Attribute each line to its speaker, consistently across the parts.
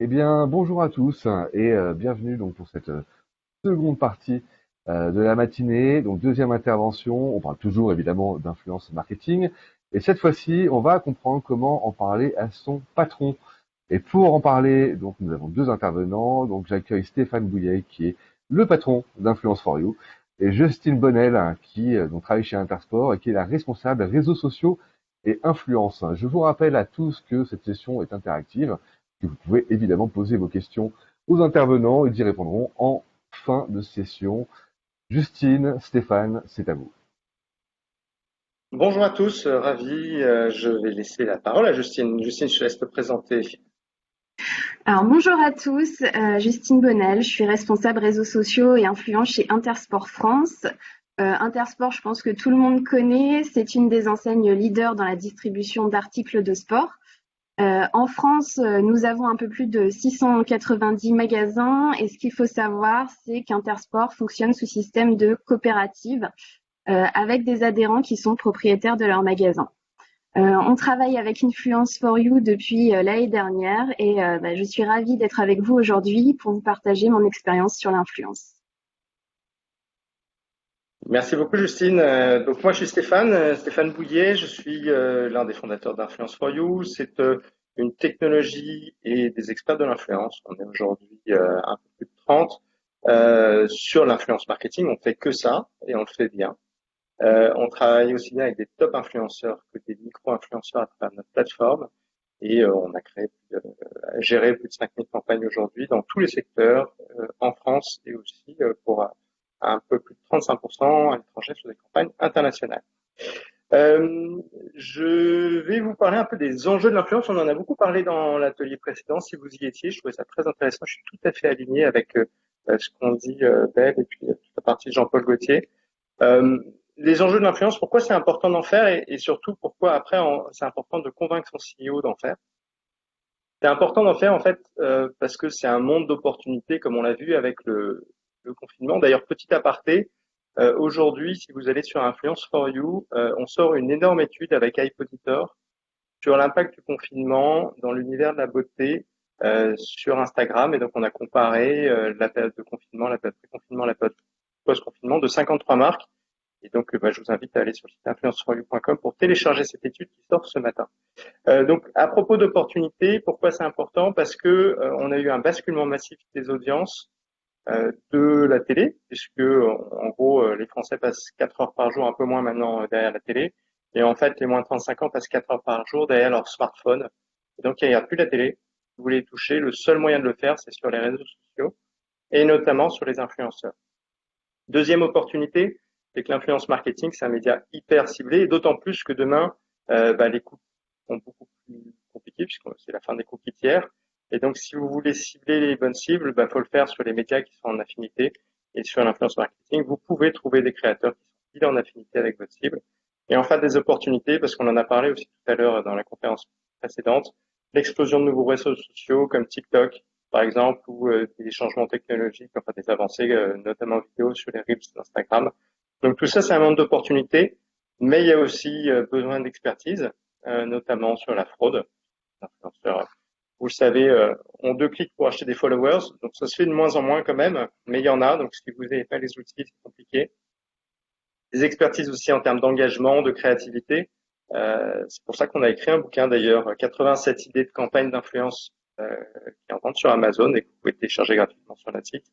Speaker 1: Eh bien, bonjour à tous et bienvenue donc pour cette seconde partie de la matinée. Donc deuxième intervention, on parle toujours évidemment d'influence marketing et cette fois-ci, on va comprendre comment en parler à son patron. Et pour en parler, donc nous avons deux intervenants. Donc j'accueille Stéphane Bouillet qui est le patron d'Influence for You et Justine Bonnel qui donc travaille chez Intersport et qui est la responsable réseaux sociaux et influence. Je vous rappelle à tous que cette session est interactive, que vous pouvez évidemment poser vos questions aux intervenants et ils y répondront en fin de session. Justine, Stéphane, c'est à vous.
Speaker 2: Bonjour à tous, ravi. Je vais laisser la parole à Justine. Justine, je te laisse te présenter.
Speaker 3: Alors bonjour à tous, Justine Bonnel, je suis responsable réseaux sociaux et influence chez Intersport France. Intersport, je pense que tout le monde connaît, c'est une des enseignes leaders dans la distribution d'articles de sport. En France, nous avons un peu plus de 690 magasins et ce qu'il faut savoir, c'est qu'Intersport fonctionne sous système de coopérative avec des adhérents qui sont propriétaires de leurs magasins. On travaille avec Influence for You depuis l'année dernière et je suis ravie d'être avec vous aujourd'hui pour vous partager mon expérience sur l'influence.
Speaker 2: Merci beaucoup, Justine. Donc moi, je suis Stéphane Bouillet. Je suis l'un des fondateurs d'Influence for You. C'est une technologie et des experts de l'influence. On est aujourd'hui un peu plus de 30 sur l'influence marketing. On fait que ça et on le fait bien. On travaille aussi bien avec des top influenceurs que des micro-influenceurs à travers notre plateforme. Et on a géré plus de 5000 campagnes aujourd'hui dans tous les secteurs en France et aussi pour un peu plus de 35% à l'étranger sur des campagnes internationales. Je vais vous parler un peu des enjeux de l'influence. On en a beaucoup parlé dans l'atelier précédent. Si vous y étiez, je trouvais ça très intéressant. Je suis tout à fait aligné avec ce qu'ont dit Belle et puis toute la partie de Jean-Paul Gaultier. Les enjeux de l'influence, pourquoi c'est important d'en faire et surtout pourquoi après c'est important de convaincre son CEO d'en faire. C'est important d'en faire en fait parce que c'est un monde d'opportunités comme on l'a vu avec le confinement. D'ailleurs, petit aparté, aujourd'hui, si vous allez sur Influence for You, on sort une énorme étude avec iPoditor sur l'impact du confinement dans l'univers de la beauté sur Instagram. Et donc, on a comparé la période de confinement, la période pré-confinement, la période post-confinement de 53 marques. Et donc, je vous invite à aller sur le site influenceforyou.com pour télécharger cette étude qui sort ce matin. Donc, à propos d'opportunités, pourquoi c'est important? Parce que on a eu un basculement massif des audiences de la télé, puisque en gros, les Français passent 4 heures par jour, un peu moins maintenant derrière la télé. Et en fait, les moins de 35 ans passent 4 heures par jour derrière leur smartphone. Et donc, il n'y a plus la télé. Si vous voulez les toucher, le seul moyen de le faire, c'est sur les réseaux sociaux et notamment sur les influenceurs. Deuxième opportunité, c'est que l'influence marketing, c'est un média hyper ciblé, et d'autant plus que demain, les cookies sont beaucoup plus compliqués, puisque c'est la fin des cookies tiers. Et donc, si vous voulez cibler les bonnes cibles, faut le faire sur les médias qui sont en affinité. Et sur l'influence marketing, vous pouvez trouver des créateurs qui sont pile en affinité avec votre cible. Et enfin, des opportunités, parce qu'on en a parlé aussi tout à l'heure dans la conférence précédente, l'explosion de nouveaux réseaux sociaux comme TikTok, par exemple, ou des changements technologiques, enfin des avancées, notamment vidéo sur les Reels d'Instagram. Donc tout ça, c'est un monde d'opportunités, mais il y a aussi besoin d'expertise, notamment sur la fraude. Les influenceurs, vous le savez, ont 2 clics pour acheter des followers, donc ça se fait de moins en moins quand même, mais il y en a, donc si vous n'avez pas les outils, c'est compliqué. Des expertises aussi en termes d'engagement, de créativité. C'est pour ça qu'on a écrit un bouquin d'ailleurs, 87 idées de campagne d'influence qui est en vente sur Amazon et que vous pouvez télécharger gratuitement sur notre site.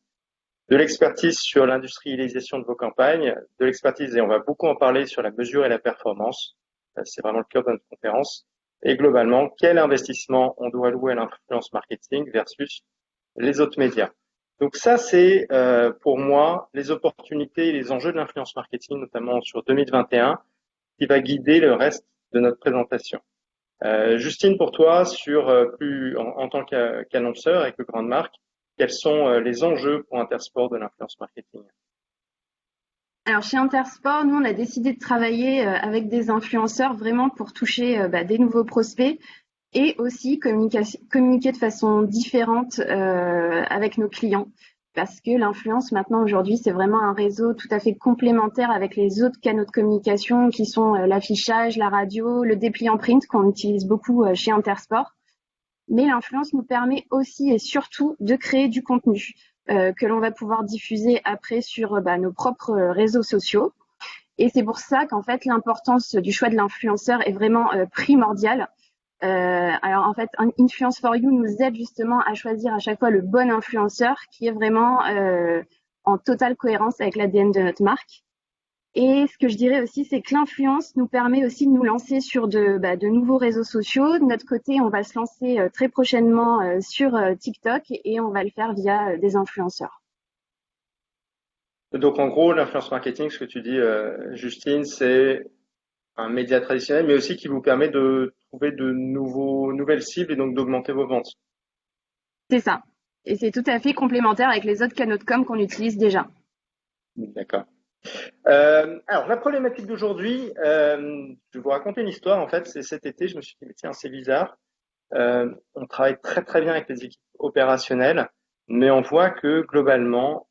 Speaker 2: De l'expertise sur l'industrialisation de vos campagnes, de l'expertise, et on va beaucoup en parler sur la mesure et la performance. C'est vraiment le cœur de notre conférence. Et globalement, quel investissement on doit allouer à l'influence marketing versus les autres médias. Donc ça, c'est pour moi les opportunités et les enjeux de l'influence marketing, notamment sur 2021, qui va guider le reste de notre présentation. Justine, pour toi, en tant qu'annonceur et que grande marque, quels sont les enjeux pour Intersport de l'influence marketing?
Speaker 3: Alors chez Intersport, nous on a décidé de travailler avec des influenceurs vraiment pour toucher des nouveaux prospects et aussi communiquer de façon différente avec nos clients. Parce que l'influence maintenant aujourd'hui, c'est vraiment un réseau tout à fait complémentaire avec les autres canaux de communication qui sont l'affichage, la radio, le dépliant print qu'on utilise beaucoup chez Intersport. mais l'influence nous permet aussi et surtout de créer du contenu que l'on va pouvoir diffuser après sur nos propres réseaux sociaux. Et c'est pour ça qu'en fait, l'importance du choix de l'influenceur est vraiment primordiale. Alors en fait, Influence for You nous aide justement à choisir à chaque fois le bon influenceur qui est vraiment en totale cohérence avec l'ADN de notre marque. Et ce que je dirais aussi, c'est que l'influence nous permet aussi de nous lancer sur de nouveaux réseaux sociaux. De notre côté, on va se lancer très prochainement sur TikTok et on va le faire via des influenceurs.
Speaker 2: Donc en gros, l'influence marketing, ce que tu dis, Justine, c'est un média traditionnel, mais aussi qui vous permet de trouver de nouvelles cibles et donc d'augmenter vos ventes.
Speaker 3: C'est ça. Et c'est tout à fait complémentaire avec les autres canaux de com qu'on utilise déjà.
Speaker 2: D'accord. Alors la problématique d'aujourd'hui, je vais vous raconter une histoire. En fait, c'est cet été, je me suis dit, mais tiens, c'est bizarre. On travaille très très bien avec les équipes opérationnelles, mais on voit que globalement,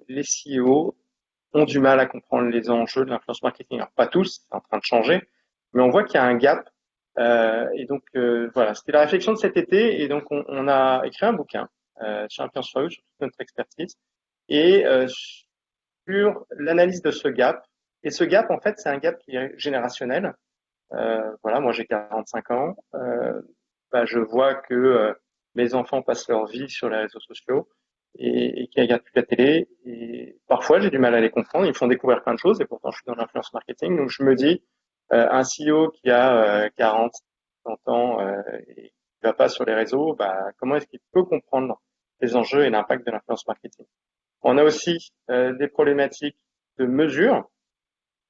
Speaker 2: les CEO ont du mal à comprendre les enjeux de l'influence marketing. Alors pas tous, c'est en train de changer, mais on voit qu'il y a un gap. Et donc voilà, c'était la réflexion de cet été, et donc on a écrit un bouquin sur Influence for You, sur toute notre expertise, et sur l'analyse de ce gap. Et ce gap, en fait, c'est un gap qui est générationnel. Voilà, moi j'ai 45 ans. Je vois que mes enfants passent leur vie sur les réseaux sociaux et qu'ils regardent plus la télé. Et parfois, j'ai du mal à les comprendre. Ils me font découvrir plein de choses et pourtant, je suis dans l'influence marketing. Donc, je me dis, un CEO qui a 40, 50 ans et qui va pas sur les réseaux, comment est-ce qu'il peut comprendre les enjeux et l'impact de l'influence marketing? On a aussi des problématiques de mesure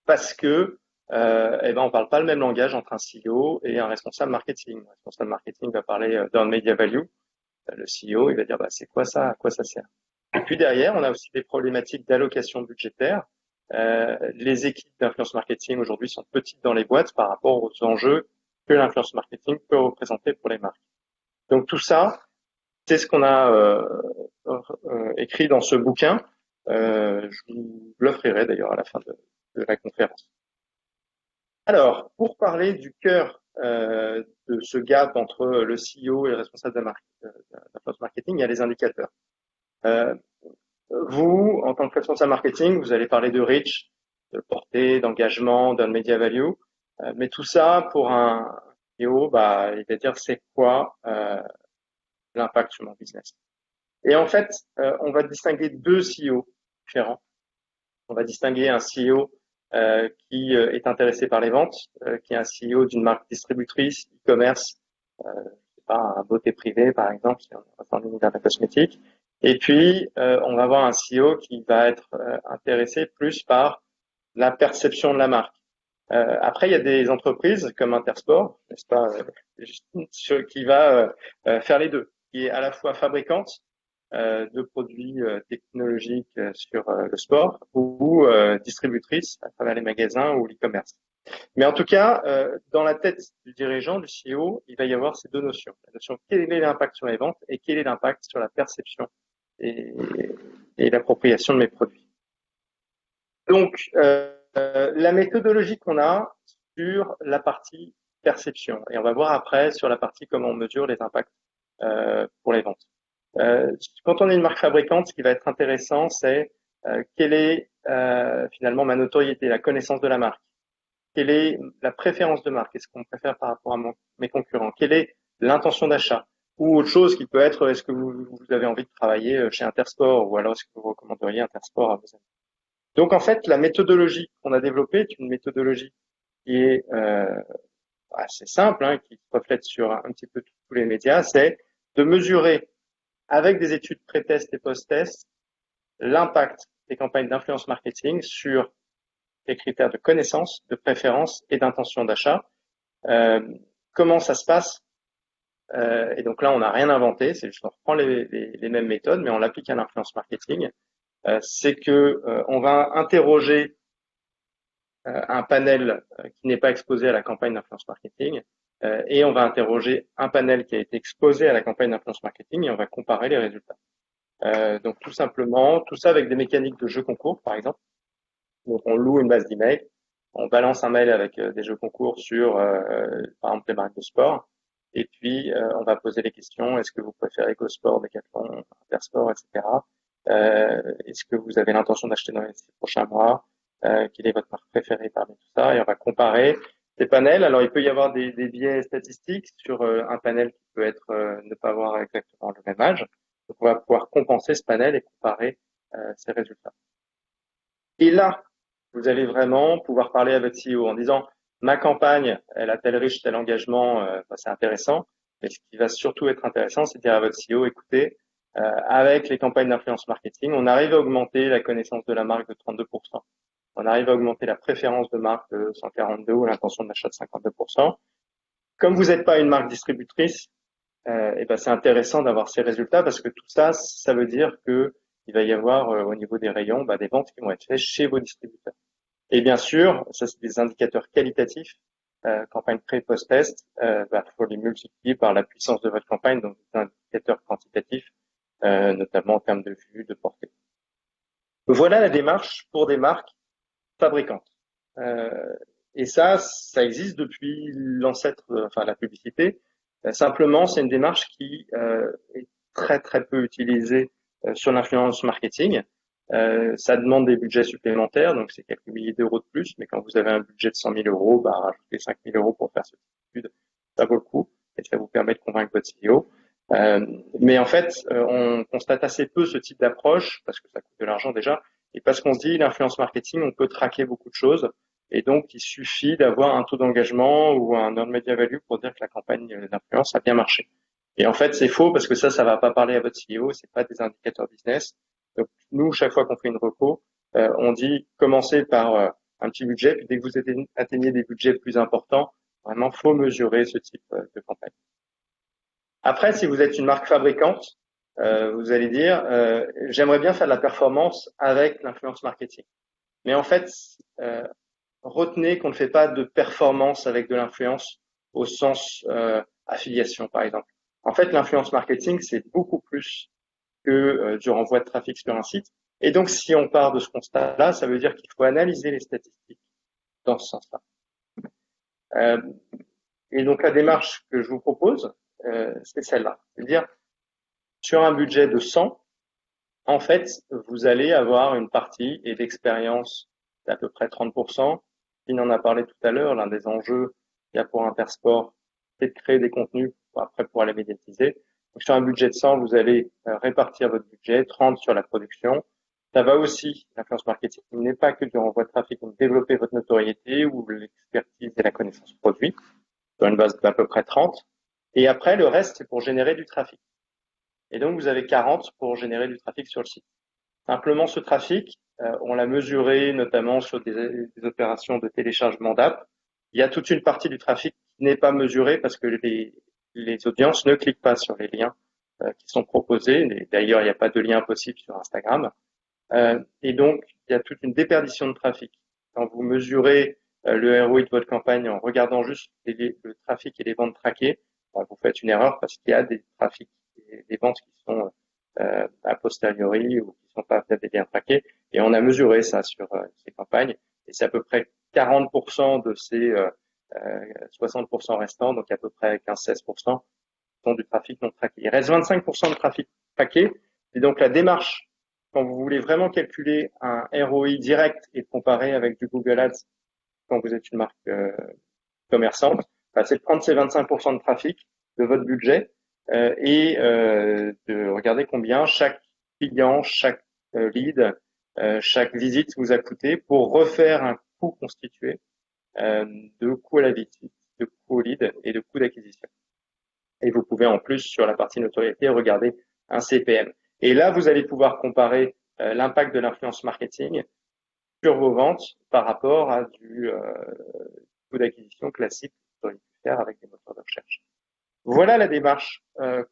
Speaker 2: parce que on parle pas le même langage entre un CEO et un responsable marketing. Le responsable marketing va parler d'un media value. Le CEO, il va dire c'est quoi ça, à quoi ça sert. Et puis derrière, on a aussi des problématiques d'allocation budgétaire. Les équipes d'influence marketing aujourd'hui sont petites dans les boîtes par rapport aux enjeux que l'influence marketing peut représenter pour les marques. Donc tout ça, c'est ce qu'on a écrit dans ce bouquin. Je vous l'offrirai d'ailleurs à la fin de la conférence. Alors, pour parler du cœur de ce gap entre le CEO et le responsable de l'influence marketing, il y a les indicateurs. Vous, en tant que responsable marketing, vous allez parler de reach, de portée, d'engagement, d'un media value. Mais tout ça, pour un CEO, il va dire c'est quoi l'impact sur mon business. Et en fait, on va distinguer deux CEO différents. On va distinguer un CEO qui est intéressé par les ventes, qui est un CEO d'une marque distributrice, e-commerce, un beauté privée par exemple, si on va dans l'univers de la cosmétique. Et puis, on va avoir un CEO qui va être intéressé plus par la perception de la marque. Après, il y a des entreprises comme Intersport, n'est-ce pas, qui va faire les deux, qui est à la fois fabricante de produits technologiques sur le sport ou distributrice à travers les magasins ou l'e-commerce. Mais en tout cas, dans la tête du dirigeant, du CEO, il va y avoir ces deux notions. La notion quel est l'impact sur les ventes et quel est l'impact sur la perception et l'appropriation de mes produits. Donc, la méthodologie qu'on a sur la partie perception, et on va voir après sur la partie comment on mesure les impacts pour les ventes. Quand on est une marque fabricante, ce qui va être intéressant, c'est quelle est finalement ma notoriété, la connaissance de la marque. Quelle est la préférence de marque? Est-ce qu'on préfère par rapport à mes concurrents? Quelle est l'intention d'achat? Ou autre chose qui peut être, est-ce que vous avez envie de travailler chez Intersport ou alors est-ce que vous recommanderiez Intersport à vos amis? Donc en fait, la méthodologie qu'on a développée est une méthodologie qui est assez simple, qui se reflète sur un petit peu tous les médias, c'est de mesurer avec des études pré-test et post-test l'impact des campagnes d'influence marketing sur les critères de connaissance, de préférence et d'intention d'achat. Comment ça se passe et donc là, on n'a rien inventé, c'est juste qu'on reprend les mêmes méthodes, mais on l'applique à l'influence marketing. C'est que on va interroger un panel qui n'est pas exposé à la campagne d'influence marketing et on va interroger un panel qui a été exposé à la campagne d'influence marketing et on va comparer les résultats. Donc tout simplement, tout ça avec des mécaniques de jeux concours, par exemple. Donc on loue une base d'emails, on balance un mail avec des jeux concours sur, par exemple, les marques de sport. Et puis, on va poser les questions. Est-ce que vous préférez GoSport, Decathlon, Intersport, etc. Est-ce que vous avez l'intention d'acheter dans les 6 prochains mois? Quelle est votre marque préférée parmi tout ça? Et on va comparer des panels. Alors, il peut y avoir des biais statistiques sur un panel qui peut être ne pas avoir exactement le même âge. Donc, on va pouvoir compenser ce panel et comparer ces résultats. Et là, vous allez vraiment pouvoir parler à votre CEO en disant ma campagne, elle a tel riche, tel engagement, c'est intéressant. Mais ce qui va surtout être intéressant, c'est de dire à votre CEO, écoutez, avec les campagnes d'influence marketing, on arrive à augmenter la connaissance de la marque de 32%. On arrive à augmenter la préférence de marque de 142 ou l'intention d'achat de 52%. Comme vous n'êtes pas une marque distributrice, et ben c'est intéressant d'avoir ces résultats parce que tout ça, ça veut dire que il va y avoir au niveau des rayons des ventes qui vont être faites chez vos distributeurs. Et bien sûr, ça c'est des indicateurs qualitatifs. Campagne pré post-test, faut les multiplier par la puissance de votre campagne, donc des indicateurs quantitatifs, notamment en termes de vues, de portée. Voilà la démarche pour des marques fabricantes. Et ça existe depuis l'ancêtre, la publicité. Simplement, c'est une démarche qui est très très peu utilisée sur l'influence marketing. Ça demande des budgets supplémentaires, donc c'est quelques milliers d'euros de plus, mais quand vous avez un budget de 100 000 euros, rajouter 5 000 euros pour faire cette étude, ça vaut le coup, et ça vous permet de convaincre votre CEO. Mais en fait, on constate assez peu ce type d'approche, parce que ça coûte de l'argent déjà, et parce qu'on se dit, l'influence marketing, on peut traquer beaucoup de choses, et donc il suffit d'avoir un taux d'engagement ou un earned media value pour dire que la campagne d'influence a bien marché. Et en fait, c'est faux, parce que ça va pas parler à votre CEO, c'est pas des indicateurs business. Donc, nous, chaque fois qu'on fait une reco, on dit commencez par un petit budget, puis dès que vous atteignez des budgets plus importants, vraiment, faut mesurer ce type de campagne. Après, si vous êtes une marque fabricante, vous allez dire j'aimerais bien faire de la performance avec l'influence marketing. Mais en fait, retenez qu'on ne fait pas de performance avec de l'influence au sens affiliation, par exemple. En fait, l'influence marketing, c'est beaucoup plus que du renvoi de trafic sur un site. Et donc, si on part de ce constat-là, ça veut dire qu'il faut analyser les statistiques dans ce sens-là. Et donc, la démarche que je vous propose, c'est celle-là. C'est-à-dire, sur un budget de 100, en fait, vous allez avoir une partie et d'expérience d'à peu près 30%. Il en a parlé tout à l'heure, l'un des enjeux qu'il y a pour Intersport, c'est de créer des contenus après pour les médiatiser. Donc, sur un budget de 100, vous allez répartir votre budget, 30 sur la production. Ça va aussi, l'influence marketing n'est pas que du renvoi de trafic, donc développer votre notoriété ou l'expertise et la connaissance produit sur une base d'à peu près 30. Et après, le reste, c'est pour générer du trafic. Et donc, vous avez 40 pour générer du trafic sur le site. Simplement, ce trafic, on l'a mesuré notamment sur des opérations de téléchargement d'app. Il y a toute une partie du trafic qui n'est pas mesurée parce que les audiences ne cliquent pas sur les liens qui sont proposés. D'ailleurs, il n'y a pas de lien possible sur Instagram. Et donc, il y a toute une déperdition de trafic. Quand vous mesurez le ROI de votre campagne en regardant juste le trafic et les ventes traquées, vous faites une erreur parce qu'il y a des trafics, des ventes qui sont a posteriori ou qui sont pas peut-être des liens traqués. Et on a mesuré ça sur ces campagnes. Et c'est à peu près 40% de ces 60% restants, donc à peu près 15-16%, sont du trafic non traqué. Il reste 25% de trafic traqué. Et donc la démarche, quand vous voulez vraiment calculer un ROI direct et comparer avec du Google Ads quand vous êtes une marque commerçante, c'est de prendre ces 25% de trafic de votre budget et de regarder combien chaque client, chaque lead, chaque visite vous a coûté pour refaire un coût constitué de coût à la visite, de coût au lead et de coût d'acquisition. Et vous pouvez en plus, sur la partie notoriété, regarder un CPM. Et là, vous allez pouvoir comparer l'impact de l'influence marketing sur vos ventes par rapport à du coût d'acquisition classique que vous auriez pu faire avec des moteurs de recherche. Voilà la démarche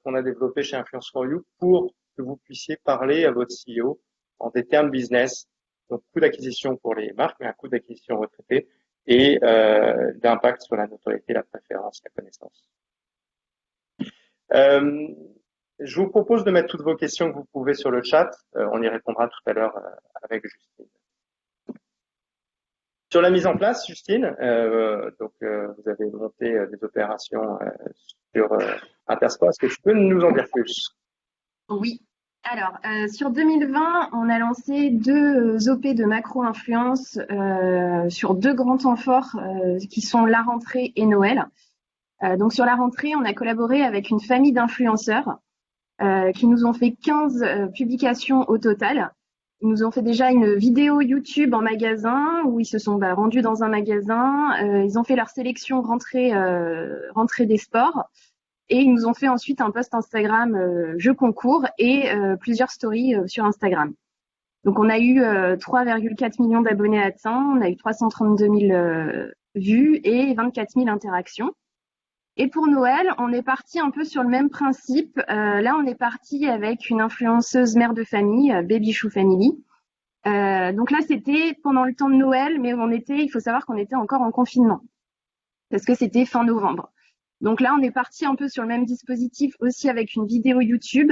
Speaker 2: qu'on a développée chez Influence for You pour que vous puissiez parler à votre CEO en des termes business, donc coût d'acquisition pour les marques, mais un coût d'acquisition retraité et d'impact sur la notoriété, la préférence, la connaissance. Je vous propose de mettre toutes vos questions que vous pouvez sur le chat. On y répondra tout à l'heure avec Justine. Sur la mise en place, Justine, vous avez monté des opérations sur Intersport. Est-ce que tu peux nous en dire plus?
Speaker 3: Oui. Alors, sur 2020, on a lancé deux OP de macro-influence sur deux grands temps forts qui sont la rentrée et Noël. Donc, sur la rentrée, on a collaboré avec une famille d'influenceurs qui nous ont fait 15 publications au total. Ils nous ont fait déjà une vidéo YouTube en magasin où ils se sont rendus dans un magasin. Ils ont fait leur sélection rentrée des sports. Et ils nous ont fait ensuite un post Instagram jeu concours et plusieurs stories sur Instagram. Donc on a eu 3,4 millions d'abonnés atteints, on a eu 332 000 vues et 24 000 interactions. Et pour Noël, on est parti un peu sur le même principe. Là, on est parti avec une influenceuse mère de famille, Baby Chou Family. Donc là, c'était pendant le temps de Noël, mais il faut savoir qu'on était encore en confinement parce que c'était fin novembre. Donc là, on est parti un peu sur le même dispositif aussi avec une vidéo YouTube.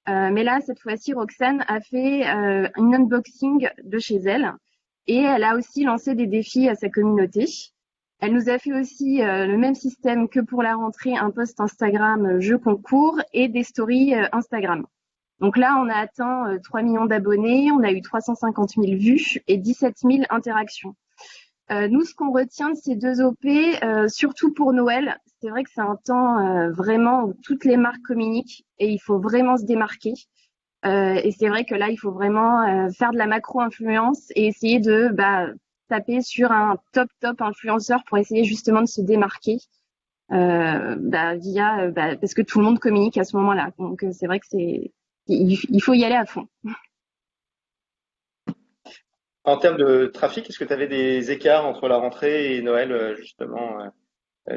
Speaker 3: Mais là, cette fois-ci, Roxane a fait un unboxing de chez elle et elle a aussi lancé des défis à sa communauté. Elle nous a fait aussi le même système que pour la rentrée, un post Instagram jeu concours et des stories Instagram. Donc là, on a atteint 3 millions d'abonnés, on a eu 350 000 vues et 17 000 interactions. Nous, ce qu'on retient de ces deux OP, surtout pour Noël, c'est vrai que c'est un temps vraiment où toutes les marques communiquent et il faut vraiment se démarquer. Et c'est vrai que là, il faut vraiment faire de la macro-influence et essayer de taper sur un top influenceur pour essayer justement de se démarquer parce que tout le monde communique à ce moment-là. Donc c'est vrai que il faut y aller à fond.
Speaker 2: En termes de trafic, est-ce que tu avais des écarts entre la rentrée et Noël, justement,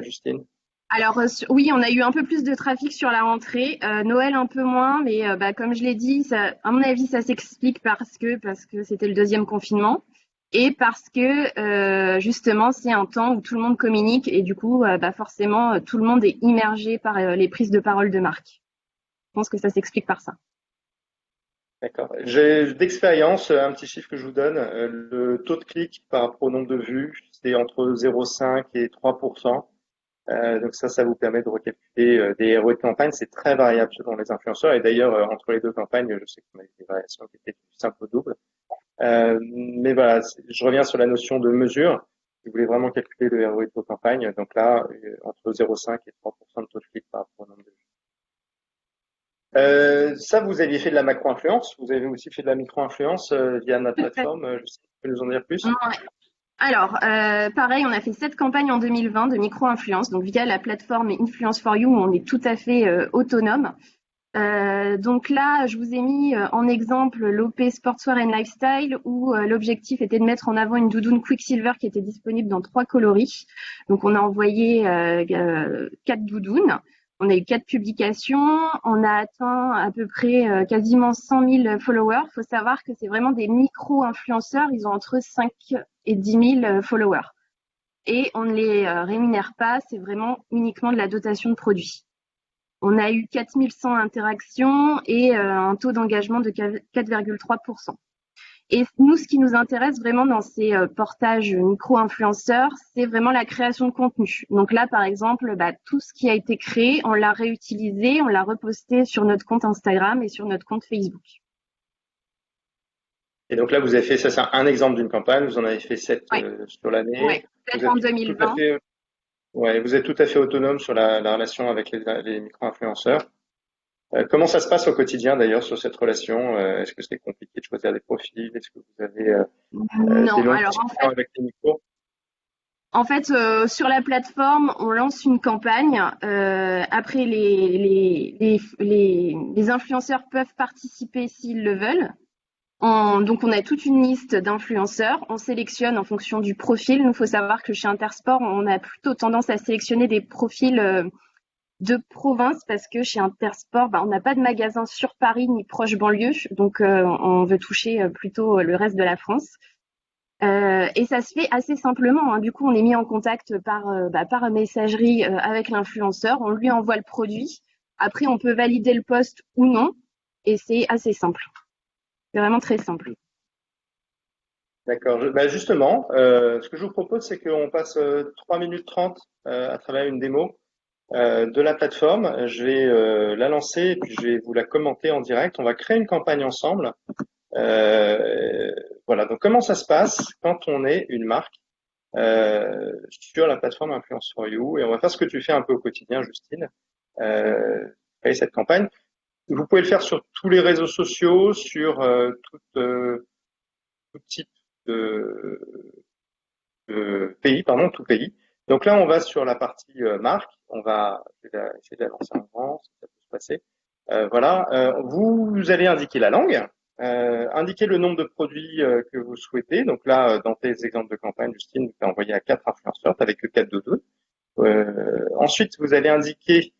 Speaker 2: Justine?
Speaker 3: Alors oui, on a eu un peu plus de trafic sur la rentrée, Noël un peu moins, mais comme je l'ai dit, ça, à mon avis, ça s'explique parce que c'était le deuxième confinement et parce que justement c'est un temps où tout le monde communique et du coup forcément tout le monde est immergé par les prises de parole de marque. Je pense que ça s'explique par ça.
Speaker 2: D'accord. J'ai d'expérience un petit chiffre que je vous donne. Le taux de clic par rapport au nombre de vues, c'est entre 0,5 et 3%. Donc ça vous permet de recalculer des ROI de campagne. C'est très variable selon les influenceurs. Et d'ailleurs, entre les deux campagnes, je sais qu'on a eu des variations qui étaient du simple au double. Mais voilà, je reviens sur la notion de mesure. Si vous voulez vraiment calculer le ROI de vos campagnes, donc là, entre 0,5 et 3% de taux de clic par rapport au nombre de vues. Ça, vous aviez fait de la macro-influence. Vous avez aussi fait de la micro-influence via notre plateforme. Je sais pas, tu peux nous en dire plus?
Speaker 3: Ouais. Alors, pareil, on a fait 7 campagnes en 2020 de micro-influence, donc via la plateforme Influence for You, où on est tout à fait autonome. Donc là, je vous ai mis en exemple l'OP Sportswear and Lifestyle, où l'objectif était de mettre en avant une doudoune Quicksilver qui était disponible dans 3 coloris. Donc on a envoyé 4 doudounes. On a eu 4 publications, on a atteint à peu près quasiment 100 000 followers. Il faut savoir que c'est vraiment des micro-influenceurs, ils ont entre 5 et 10 000 followers. Et on ne les rémunère pas, c'est vraiment uniquement de la dotation de produits. On a eu 4100 interactions et un taux d'engagement de 4,3%. Et nous, ce qui nous intéresse vraiment dans ces portages micro-influenceurs, c'est vraiment la création de contenu. Donc là, par exemple, tout ce qui a été créé, on l'a réutilisé, on l'a reposté sur notre compte Instagram et sur notre compte Facebook.
Speaker 2: Et donc là, vous avez fait, ça c'est un exemple d'une campagne, vous en avez fait 7 sur l'année.
Speaker 3: Oui, 7 en 2020.
Speaker 2: Vous êtes tout à fait autonome sur la relation avec les micro-influenceurs. Comment ça se passe au quotidien d'ailleurs sur cette relation? Est-ce que c'est compliqué de choisir des profils? Est-ce que vous avez des longues discussions avec les micros?
Speaker 3: En fait, sur la plateforme, on lance une campagne. Après, les influenceurs peuvent participer s'ils le veulent. Donc, on a toute une liste d'influenceurs. On sélectionne en fonction du profil. Il faut savoir que chez Intersport, on a plutôt tendance à sélectionner des profils de province parce que chez Intersport, on n'a pas de magasin sur Paris ni proche banlieue. Donc, on veut toucher plutôt le reste de la France. Et ça se fait assez simplement. Du coup, on est mis en contact par messagerie avec l'influenceur. On lui envoie le produit. Après, on peut valider le post ou non. Et c'est assez simple. C'est vraiment très simple.
Speaker 2: D'accord. Justement, ce que je vous propose, c'est qu'on passe 3 minutes 30 à travers une démo de la plateforme. Je vais la lancer et puis je vais vous la commenter en direct. On va créer une campagne ensemble. Voilà. Donc, comment ça se passe quand on est une marque sur la plateforme Influence for You? Et on va faire ce que tu fais un peu au quotidien, Justine. Créer cette campagne. Vous pouvez le faire sur tous les réseaux sociaux, sur tout type de, pays, pardon, tout pays. Donc là, on va sur la partie marque. Je vais essayer de la lancer en grand, si ça peut se passer. Voilà. Vous allez indiquer la langue, indiquer le nombre de produits que vous souhaitez. Donc là, dans tes exemples de campagne, Justine, tu as envoyé à 4 influenceurs, tu n'avais que 4 doudous. Ensuite, vous allez indiquer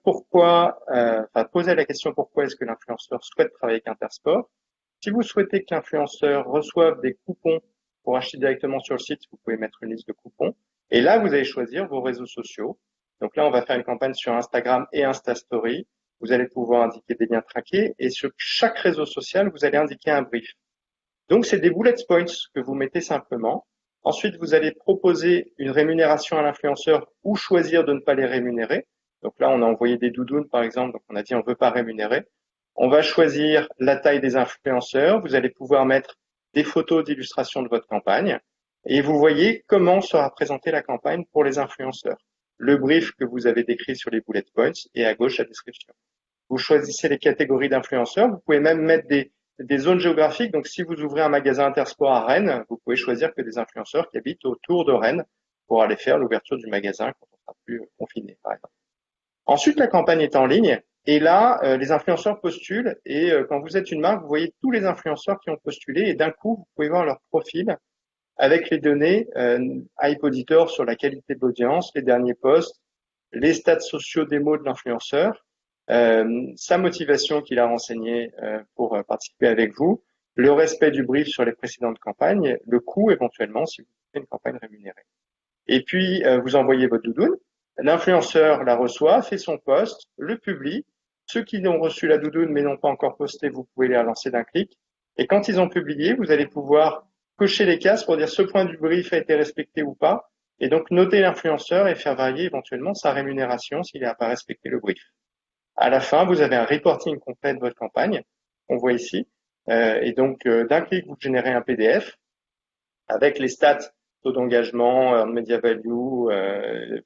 Speaker 2: poser la question pourquoi est-ce que l'influenceur souhaite travailler avec Intersport. Si vous souhaitez que l'influenceur reçoive des coupons pour acheter directement sur le site, vous pouvez mettre une liste de coupons. Et là, vous allez choisir vos réseaux sociaux. Donc là, on va faire une campagne sur Instagram et Instastory. Vous allez pouvoir indiquer des liens traqués. Et sur chaque réseau social, vous allez indiquer un brief. Donc, c'est des bullet points que vous mettez simplement. Ensuite, vous allez proposer une rémunération à l'influenceur ou choisir de ne pas les rémunérer. Donc là, on a envoyé des doudounes, par exemple. Donc, on a dit on veut pas rémunérer. On va choisir la taille des influenceurs. Vous allez pouvoir mettre des photos d'illustration de votre campagne. Et vous voyez comment sera présentée la campagne pour les influenceurs. Le brief que vous avez décrit sur les bullet points et à gauche la description. Vous choisissez les catégories d'influenceurs. Vous pouvez même mettre des zones géographiques. Donc, si vous ouvrez un magasin Intersport à Rennes, vous pouvez choisir que des influenceurs qui habitent autour de Rennes pour aller faire l'ouverture du magasin quand on sera plus confiné, par exemple. Ensuite, la campagne est en ligne. Et là, les influenceurs postulent. Et quand vous êtes une marque, vous voyez tous les influenceurs qui ont postulé. Et d'un coup, vous pouvez voir leur profil avec les données Hype Auditor sur la qualité de l'audience, les derniers posts, les stats sociaux démo de l'influenceur, sa motivation qu'il a renseignée pour participer avec vous, le respect du brief sur les précédentes campagnes, le coût éventuellement si vous faites une campagne rémunérée. Et puis, vous envoyez votre doudoune, l'influenceur la reçoit, fait son post, le publie. Ceux qui ont reçu la doudoune mais n'ont pas encore posté, vous pouvez les relancer d'un clic. Et quand ils ont publié, vous allez pouvoir cocher les cases pour dire ce point du brief a été respecté ou pas, et donc noter l'influenceur et faire varier éventuellement sa rémunération s'il n'a pas respecté le brief. À la fin, vous avez un reporting complet de votre campagne, on voit ici, et donc d'un clic, vous générez un PDF avec les stats, taux d'engagement, media value,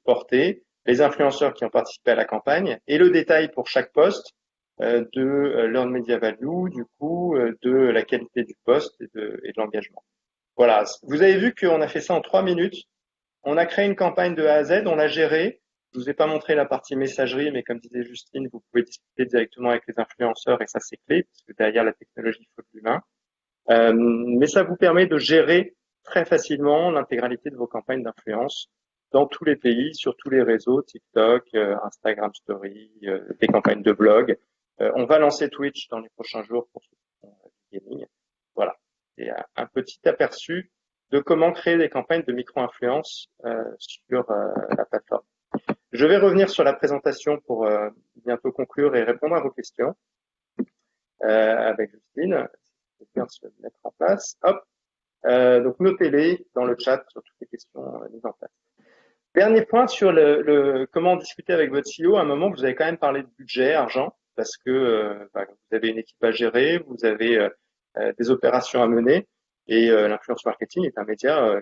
Speaker 2: portée, les influenceurs qui ont participé à la campagne, et le détail pour chaque poste de l'earned media value, du coup, de la qualité du poste et de l'engagement. Voilà, vous avez vu qu'on a fait ça en 3 minutes. On a créé une campagne de A à Z, on l'a gérée. Je vous ai pas montré la partie messagerie, mais comme disait Justine, vous pouvez discuter directement avec les influenceurs et ça c'est clé, parce que derrière la technologie, il faut de l'humain. Mais ça vous permet de gérer très facilement l'intégralité de vos campagnes d'influence dans tous les pays, sur tous les réseaux, TikTok, Instagram Story, des campagnes de blog. On va lancer Twitch dans les prochains jours pour ceux qui font du gaming. Voilà. C'est un petit aperçu de comment créer des campagnes de micro-influence sur la plateforme. Je vais revenir sur la présentation pour bientôt conclure et répondre à vos questions avec Justine. Je vais bien se mettre en place. Hop. Donc notez-les dans le chat sur toutes les questions mises en place. Dernier point sur le comment discuter avec votre CEO. À un moment, vous avez quand même parlé de budget, argent, parce que vous avez une équipe à gérer, vous avez des opérations à mener, et l'influence marketing est un média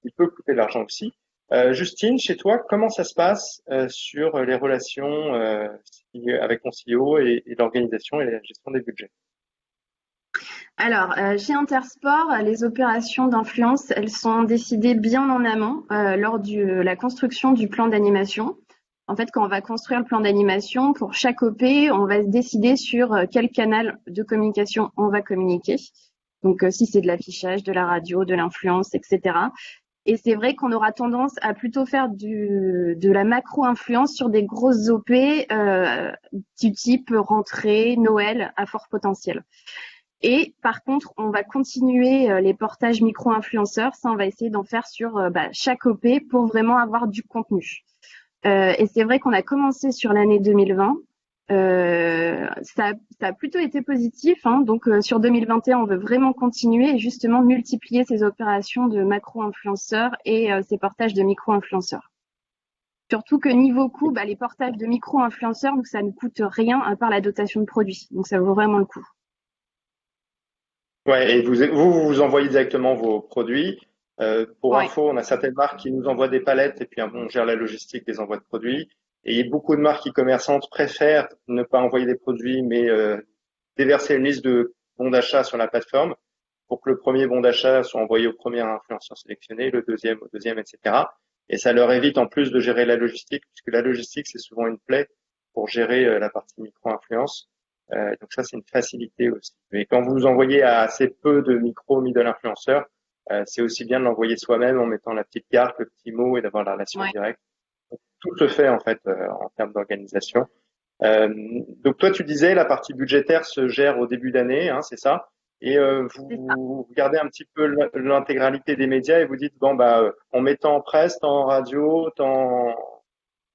Speaker 2: qui peut coûter de l'argent aussi. Justine, chez toi, comment ça se passe sur les relations avec ton CEO et l'organisation et la gestion des budgets?
Speaker 3: Alors, chez Intersport, les opérations d'influence, elles sont décidées bien en amont lors de la construction du plan d'animation. En fait, quand on va construire le plan d'animation, pour chaque OP, on va se décider sur quel canal de communication on va communiquer. Donc, si c'est de l'affichage, de la radio, de l'influence, etc. Et c'est vrai qu'on aura tendance à plutôt faire de la macro-influence sur des grosses OP du type rentrée, Noël, à fort potentiel. Et par contre, on va continuer les portages micro-influenceurs. Ça, on va essayer d'en faire sur chaque OP pour vraiment avoir du contenu. Et c'est vrai qu'on a commencé sur l'année 2020 Ça a plutôt été positif, hein. Donc sur 2021, on veut vraiment continuer et justement multiplier ces opérations de macro-influenceurs et ces portages de micro-influenceurs. Surtout que niveau coût, les portages de micro-influenceurs, nous, ça ne coûte rien à part la dotation de produits. Donc ça vaut vraiment le coup.
Speaker 2: Ouais, et vous envoyez directement vos produits. Pour
Speaker 3: Ouais.
Speaker 2: info, on a certaines marques qui nous envoient des palettes et puis on gère la logistique des envois de produits. Et beaucoup de marques e-commerçantes préfèrent ne pas envoyer des produits, mais déverser une liste de bons d'achat sur la plateforme pour que le premier bon d'achat soit envoyé au premier influenceur sélectionné, le deuxième au deuxième, etc. Et ça leur évite en plus de gérer la logistique, puisque la logistique, c'est souvent une plaie pour gérer la partie micro-influence. Donc ça, c'est une facilité aussi. Mais quand vous envoyez à assez peu de micro-middle influenceurs, c'est aussi bien de l'envoyer soi-même en mettant la petite carte, le petit mot et d'avoir la relation
Speaker 3: Ouais.
Speaker 2: directe. Donc, tout se fait en fait en termes d'organisation. Donc toi, tu disais la partie budgétaire se gère au début d'année, hein, c'est ça. Et
Speaker 3: C'est ça.
Speaker 2: vous regardez un petit peu l'intégralité des médias et vous dites bon on met tant en presse, tant en radio, tant en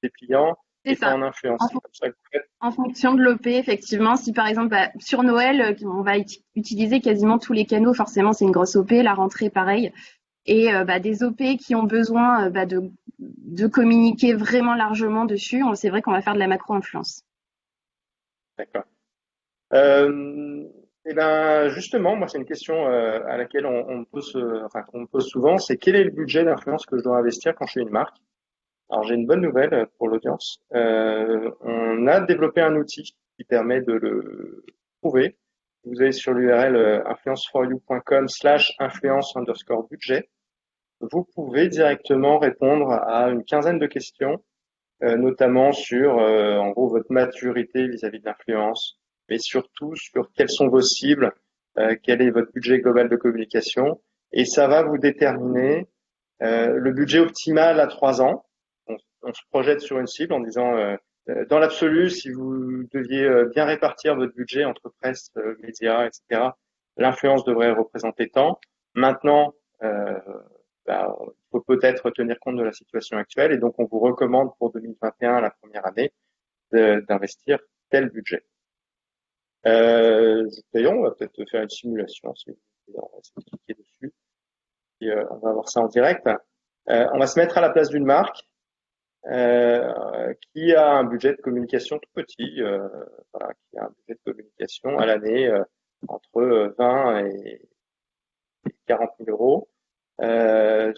Speaker 2: dépliant
Speaker 3: C'est
Speaker 2: et tant
Speaker 3: ça.
Speaker 2: en influence.
Speaker 3: En,
Speaker 2: C'est comme ça que vous faites.
Speaker 3: en fonction de l'OP, effectivement, si par exemple sur Noël, on va utiliser quasiment tous les canaux, forcément c'est une grosse OP, la rentrée pareil, et des OP qui ont besoin de communiquer vraiment largement dessus, c'est vrai qu'on va faire de la macro-influence.
Speaker 2: D'accord. Et ben justement, moi c'est une question à laquelle qu'on me pose souvent, c'est quel est le budget d'influence que je dois investir quand je suis une marque? Alors j'ai une bonne nouvelle pour l'audience. On a développé un outil qui permet de le trouver. Vous allez sur l'URL influenceforyou.com/influence_budget. Vous pouvez directement répondre à une quinzaine de questions, notamment sur en gros votre maturité vis-à-vis de l'influence, mais surtout sur quelles sont vos cibles, quel est votre budget global de communication, et ça va vous déterminer le budget optimal à 3 ans. On se projette sur une cible en disant, dans l'absolu, si vous deviez bien répartir votre budget entre presse, médias, etc., l'influence devrait représenter tant. Maintenant, il faut peut-être tenir compte de la situation actuelle et donc on vous recommande pour 2021, la première année, d'investir tel budget. D'ailleurs, on va peut-être faire une simulation si vous voulez, on va essayer de cliquer dessus et on va voir ça en direct. On va se mettre à la place d'une marque qui a un budget de communication tout petit, voilà, qui a un budget de communication à l'année entre 20 et 40 000 euros. Ça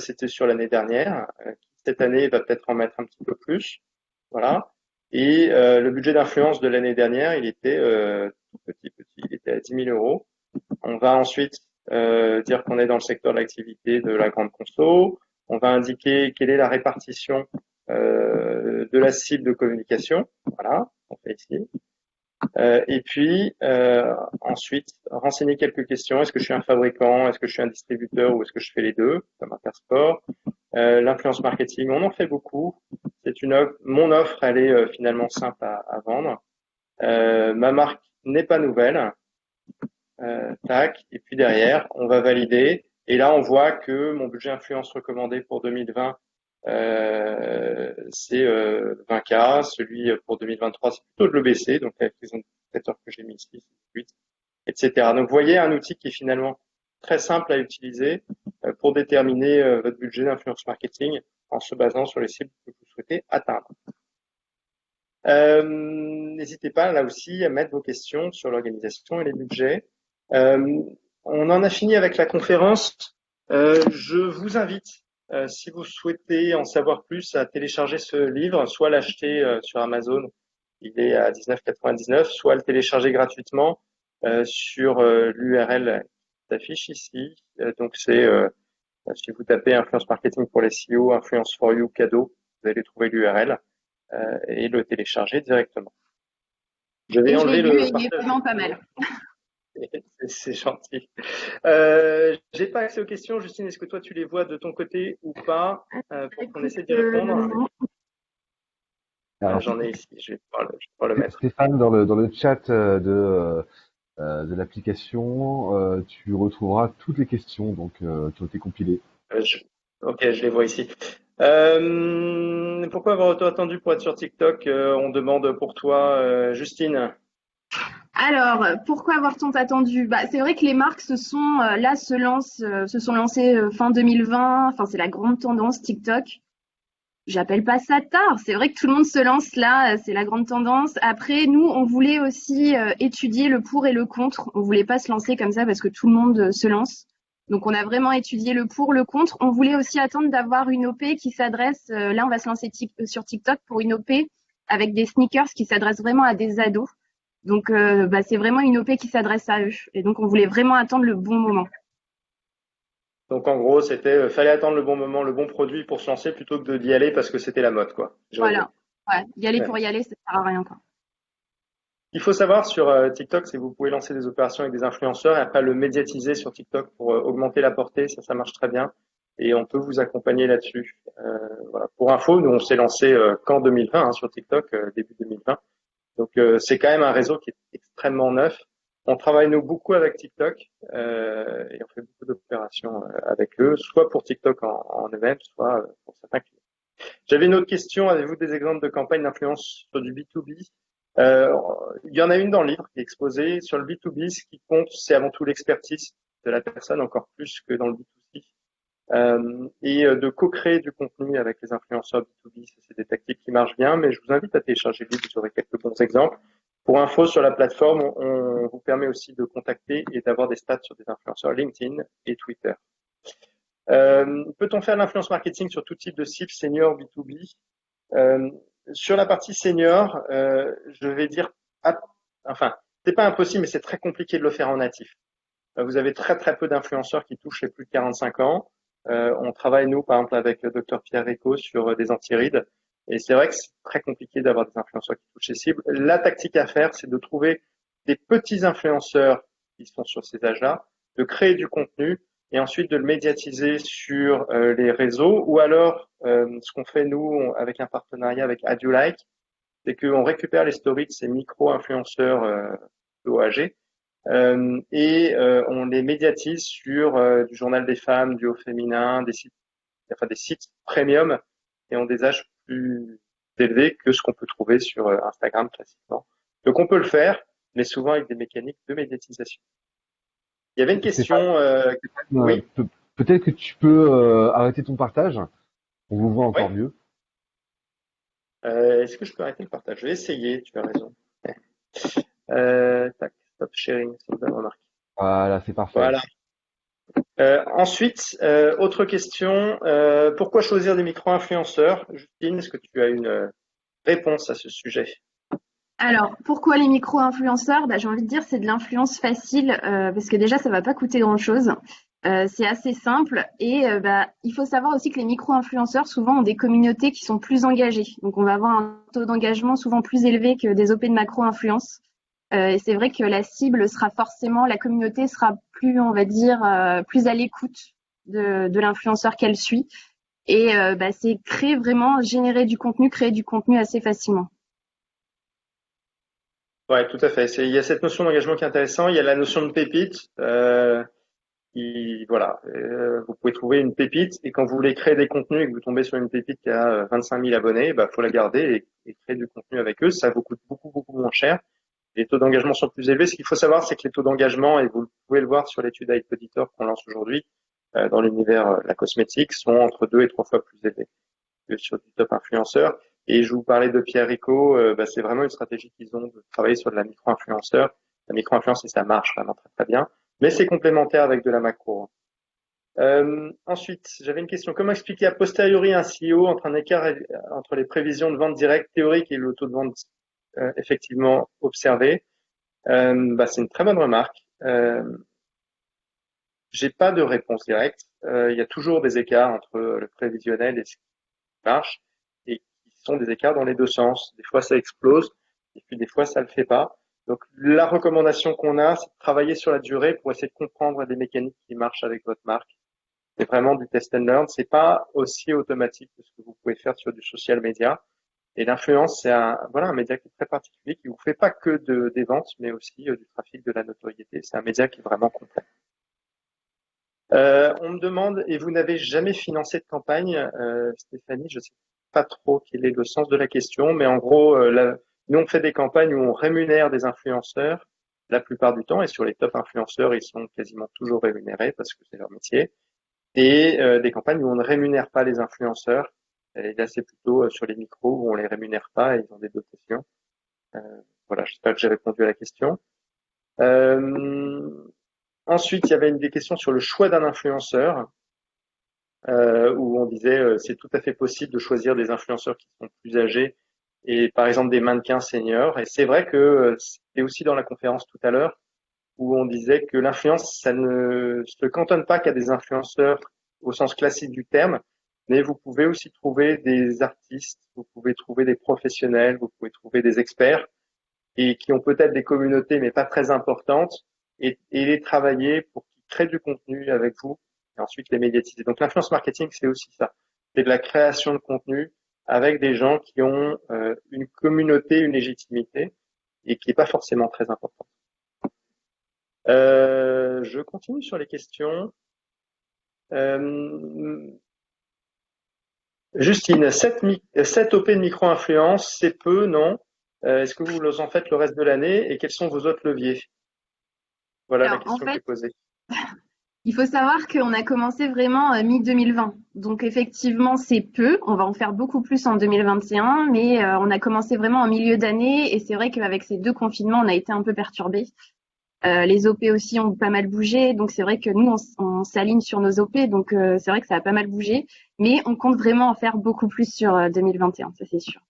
Speaker 2: c'était sur l'année dernière. Cette année, il va peut-être en mettre un petit peu plus, voilà. Et le budget d'influence de l'année dernière, il était tout petit, il était à 10 000 euros. On va ensuite dire qu'on est dans le secteur d'activité de la grande conso. On va indiquer quelle est la répartition de la cible de communication. Voilà, on fait ici. Et puis ensuite, renseigner quelques questions. Est-ce que je suis un fabricant? Est-ce que je suis un distributeur? Ou est-ce que je fais les deux, comme Intersport? L'influence marketing, on en fait beaucoup. C'est une offre. Mon offre, elle est finalement simple à vendre. Ma marque n'est pas nouvelle. Tac. Et puis derrière, on va valider. Et là, on voit que mon budget influence recommandé pour 2020, c'est 20K. Celui pour 2023, c'est plutôt de le baisser. Donc, avec les indicateurs que j'ai mis ici, 8, etc. Donc, vous voyez un outil qui est finalement très simple à utiliser pour déterminer votre budget d'influence marketing en se basant sur les cibles que vous souhaitez atteindre. N'hésitez pas là aussi à mettre vos questions sur l'organisation et les budgets. On en a fini avec la conférence. Je vous invite, si vous souhaitez en savoir plus, à télécharger ce livre, soit l'acheter sur Amazon, il est à 19,99, soit le télécharger gratuitement sur l'URL qui s'affiche ici. Donc c'est, si vous tapez Influence Marketing pour les SEO, Influence for You cadeau, vous allez trouver l'URL et le télécharger directement. Je vais enlever le
Speaker 3: partage. Il est vraiment pas mal.
Speaker 2: C'est gentil. J'ai pas accès aux questions. Justine, est-ce que toi tu les vois de ton côté ou pas pour qu'on essaie d'y répondre? J'en ai ici. Je vais pouvoir le mettre.
Speaker 1: Stéphane, dans le chat de l'application, tu retrouveras toutes les questions qui ont été compilées.
Speaker 2: Ok, je les vois ici. Pourquoi avoir autant attendu pour être sur TikTok? On demande pour toi, Justine.
Speaker 3: Alors, pourquoi avoir tant attendu? Bah, c'est vrai que les marques se sont lancées fin 2020. Enfin, c'est la grande tendance TikTok. J'appelle pas ça tard. C'est vrai que tout le monde se lance là. C'est la grande tendance. Après, nous, on voulait aussi étudier le pour et le contre. On voulait pas se lancer comme ça parce que tout le monde se lance. Donc, on a vraiment étudié le pour, le contre. On voulait aussi attendre d'avoir une OP qui s'adresse. Là, on va se lancer sur TikTok pour une OP avec des sneakers qui s'adressent vraiment à des ados. Donc, bah, c'est vraiment une OP qui s'adresse à eux. Et donc, on voulait vraiment attendre le bon moment.
Speaker 2: Donc en gros, fallait attendre le bon moment, le bon produit pour se lancer plutôt que d'y aller parce que c'était la mode, quoi. Je résume.
Speaker 3: Voilà. Ouais, y aller
Speaker 2: Ouais.
Speaker 3: pour y aller, ça sert à rien, quoi.
Speaker 2: Il faut savoir sur TikTok, c'est que vous pouvez lancer des opérations avec des influenceurs et après le médiatiser sur TikTok pour augmenter la portée. Ça marche très bien et on peut vous accompagner là-dessus. Voilà. Pour info, nous on s'est lancé qu'en 2020 sur TikTok, début 2020. Donc c'est quand même un réseau qui est extrêmement neuf. On travaille nous beaucoup avec TikTok et on fait beaucoup d'opérations avec eux, soit pour TikTok en eux-mêmes, soit pour certains clients. J'avais une autre question. Avez-vous des exemples de campagnes d'influence sur du B2B? Euh, il y en a une dans le livre qui est exposée. Sur le B2B, ce qui compte, c'est avant tout l'expertise de la personne, encore plus que dans le B2C. De co-créer du contenu avec les influenceurs B2B, c'est des tactiques qui marchent bien, mais je vous invite à télécharger le livre, vous aurez quelques bons exemples. Pour info, sur la plateforme, on vous permet aussi de contacter et d'avoir des stats sur des influenceurs LinkedIn et Twitter. Peut-on faire de l'influence marketing sur tout type de cible, senior, B2B? Sur la partie senior, je vais dire, enfin, c'est pas impossible, mais c'est très compliqué de le faire en natif. Vous avez très très peu d'influenceurs qui touchent les plus de 45 ans. On travaille nous, par exemple, avec le docteur Pierre Rico sur des antirides. Et c'est vrai que c'est très compliqué d'avoir des influenceurs qui touchent ces cibles. La tactique à faire, c'est de trouver des petits influenceurs qui sont sur ces âges-là, de créer du contenu et ensuite de le médiatiser sur les réseaux. Ou alors, ce qu'on fait nous avec un partenariat avec Add You Like, c'est qu'on récupère les stories de ces micro-influenceurs peu âgés on les médiatise sur du journal des femmes, du haut féminin, des sites premium et ont des âges plus élevés que ce qu'on peut trouver sur Instagram classiquement. Donc on peut le faire, mais souvent avec des mécaniques de médiatisation. Il y avait une question.
Speaker 1: Stéphane,
Speaker 2: Oui,
Speaker 1: peut-être que tu peux arrêter ton partage. On vous voit
Speaker 2: oui.
Speaker 1: encore mieux.
Speaker 2: Est-ce que je peux arrêter le partage? Je vais essayer. Tu as raison. Tac, stop sharing, c'est une bonne remarque.
Speaker 1: Voilà, c'est parfait.
Speaker 2: Voilà. Ensuite, autre question, pourquoi choisir des micro-influenceurs? Justine, est-ce que tu as une réponse à ce sujet?
Speaker 3: Alors, pourquoi les micro-influenceurs? Bah, j'ai envie de dire c'est de l'influence facile parce que déjà ça va pas coûter grand-chose. C'est assez simple et bah, il faut savoir aussi que les micro-influenceurs souvent ont des communautés qui sont plus engagées. Donc on va avoir un taux d'engagement souvent plus élevé que des OP de macro-influence. Et c'est vrai que la cible sera forcément, la communauté sera plus, on va dire, plus à l'écoute de l'influenceur qu'elle suit. Et bah, c'est générer du contenu, créer du contenu assez facilement.
Speaker 2: Ouais, tout à fait. Il y a cette notion d'engagement qui est intéressante. Il y a la notion de pépite. Voilà, vous pouvez trouver une pépite et quand vous voulez créer des contenus et que vous tombez sur une pépite qui a 25 000 abonnés, bah faut la garder et créer du contenu avec eux. Ça vous coûte beaucoup beaucoup moins cher. Les taux d'engagement sont plus élevés. Ce qu'il faut savoir, c'est que les taux d'engagement, et vous pouvez le voir sur l'étude Hype Auditor qu'on lance aujourd'hui dans l'univers la cosmétique, sont entre 2 et 3 fois plus élevés que sur du top influenceur. Et je vous parlais de Pierre Rico, c'est vraiment une stratégie qu'ils ont de travailler sur de la micro-influenceur. La micro-influence, et ça marche vraiment très très bien. Mais c'est complémentaire avec de la macro. Ensuite, j'avais une question. Comment expliquer a posteriori un CEO entre un écart entre les prévisions de vente directe théorique et le taux de vente effectivement observé? C'est une très bonne remarque. J'ai pas de réponse directe. Il y a toujours des écarts entre le prévisionnel et ce qui marche, et qui sont des écarts dans les deux sens. Des fois, ça explose, et puis des fois, ça le fait pas. Donc, la recommandation qu'on a, c'est de travailler sur la durée pour essayer de comprendre les mécaniques qui marchent avec votre marque. C'est vraiment du test and learn. C'est pas aussi automatique que ce que vous pouvez faire sur du social media. Et l'influence, c'est un média qui est très particulier, qui vous fait pas que des ventes, mais aussi du trafic, de la notoriété. C'est un média qui est vraiment complet. On me demande, et vous n'avez jamais financé de campagne, Stéphanie, je sais pas trop quel est le sens de la question, mais en gros, nous on fait des campagnes où on rémunère des influenceurs la plupart du temps, et sur les top influenceurs, ils sont quasiment toujours rémunérés parce que c'est leur métier, et des campagnes où on ne rémunère pas les influenceurs, et là c'est plutôt sur les micros où on les rémunère pas et ils ont des dotations. Euh, voilà, j'espère que j'ai répondu à la question. Euh, Ensuite, il y avait des questions sur le choix d'un influenceur, où on disait c'est tout à fait possible de choisir des influenceurs qui sont plus âgés et par exemple des mannequins seniors. Et c'est vrai que c'était aussi dans la conférence tout à l'heure où on disait que l'influence, ça ne se cantonne pas qu'à des influenceurs au sens classique du terme, mais vous pouvez aussi trouver des artistes, vous pouvez trouver des professionnels, vous pouvez trouver des experts et qui ont peut-être des communautés mais pas très importantes et les travailler pour qu'ils créent du contenu avec vous et ensuite les médiatiser. Donc l'influence marketing, c'est aussi ça. C'est de la création de contenu avec des gens qui ont une communauté, une légitimité et qui n'est pas forcément très importante. Je continue sur les questions. Justine, 7 OP de micro-influence, c'est peu, non? Est-ce que vous en faites le reste de l'année et quels sont vos autres leviers? Voilà la
Speaker 3: Alors, en
Speaker 2: question qui
Speaker 3: fait,
Speaker 2: est posée.
Speaker 3: il faut savoir qu'on a commencé vraiment mi-2020. Donc, effectivement, c'est peu. On va en faire beaucoup plus en 2021, mais on a commencé vraiment en milieu d'année. Et c'est vrai qu'avec ces 2 confinements, on a été un peu perturbés. Les OP aussi ont pas mal bougé. Donc, c'est vrai que nous, on s'aligne sur nos OP. Donc, c'est vrai que ça a pas mal bougé. Mais on compte vraiment en faire beaucoup plus sur 2021, ça c'est sûr.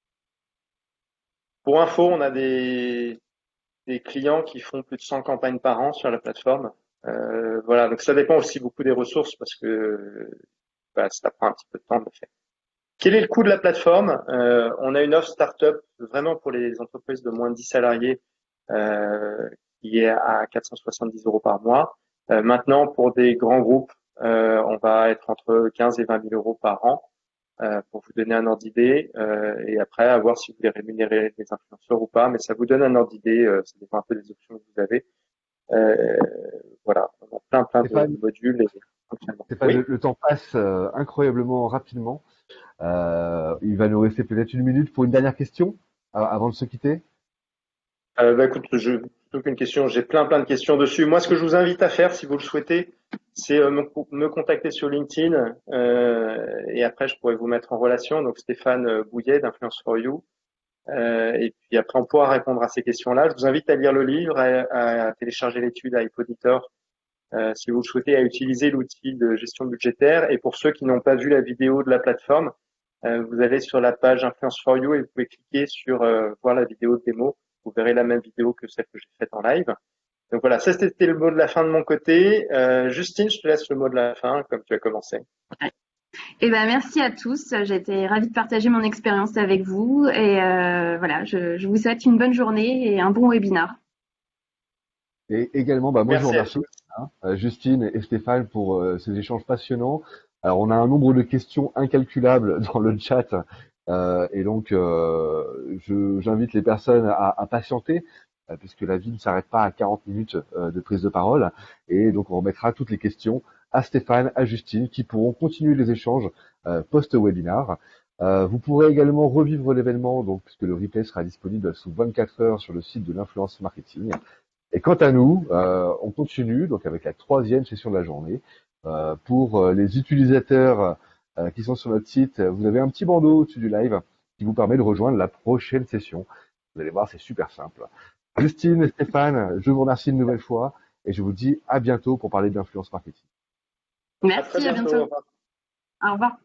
Speaker 2: Pour info, on a des clients qui font plus de 100 campagnes par an sur la plateforme. Voilà, donc ça dépend aussi beaucoup des ressources parce que ça prend un petit peu de temps de le faire. Quel est le coût de la plateforme? On a une offre startup vraiment pour les entreprises de moins de 10 salariés euh, qui est à 470 euros par mois. Maintenant, pour des grands groupes, on va être entre 15 et 20 000 euros par an pour vous donner un ordre d'idée. Et après, à voir si vous voulez rémunérer les influenceurs ou pas, mais ça vous donne un ordre d'idée. Ça dépend un peu des options que vous avez. Euh, voilà, on a plein de modules et fonctionnements.
Speaker 1: Stéphane,
Speaker 2: Oui.
Speaker 1: le temps passe incroyablement rapidement. Il va nous rester peut-être une minute pour une dernière question avant de se quitter.
Speaker 2: Écoute, plutôt qu'une question, j'ai plein de questions dessus. Moi, ce que je vous invite à faire, si vous le souhaitez, c'est me contacter sur LinkedIn et après, je pourrais vous mettre en relation. Donc, Stéphane Bouillet d'Influence for You. Et puis après, on pourra répondre à ces questions-là. Je vous invite à lire le livre, à télécharger l'étude à iPoditor si vous le souhaitez, à utiliser l'outil de gestion budgétaire. Et pour ceux qui n'ont pas vu la vidéo de la plateforme, vous allez sur la page Influence for You et vous pouvez cliquer sur voir la vidéo de démo. Vous verrez la même vidéo que celle que j'ai faite en live. Donc voilà, ça c'était le mot de la fin de mon côté. Justine, je te laisse le mot de la fin, comme tu as commencé.
Speaker 3: Eh ben, merci à tous. J'ai été ravie de partager mon expérience avec vous. Et voilà, je vous souhaite une bonne journée et un bon webinar.
Speaker 1: Et également, moi je vous
Speaker 2: Merci à
Speaker 1: remercie,
Speaker 2: tous.
Speaker 1: Justine et Stéphane, pour ces échanges passionnants. Alors, on a un nombre de questions incalculables dans le chat, et donc j'invite les personnes à patienter, puisque la vie ne s'arrête pas à 40 minutes de prise de parole. Et donc, on remettra toutes les questions à Stéphane, à Justine, qui pourront continuer les échanges post-webinar. Vous pourrez également revivre l'événement, donc puisque le replay sera disponible sous 24 heures sur le site de l'influence marketing. Et quant à nous, on continue donc avec la 3e session de la journée. Pour les utilisateurs qui sont sur notre site, vous avez un petit bandeau au-dessus du live qui vous permet de rejoindre la prochaine session. Vous allez voir, c'est super simple. Justine et Stéphane, je vous remercie une nouvelle fois et je vous dis à bientôt pour parler d'influence marketing.
Speaker 2: À très
Speaker 3: Merci, à
Speaker 2: bientôt. Au
Speaker 3: bientôt.
Speaker 2: revoir.
Speaker 3: Au revoir.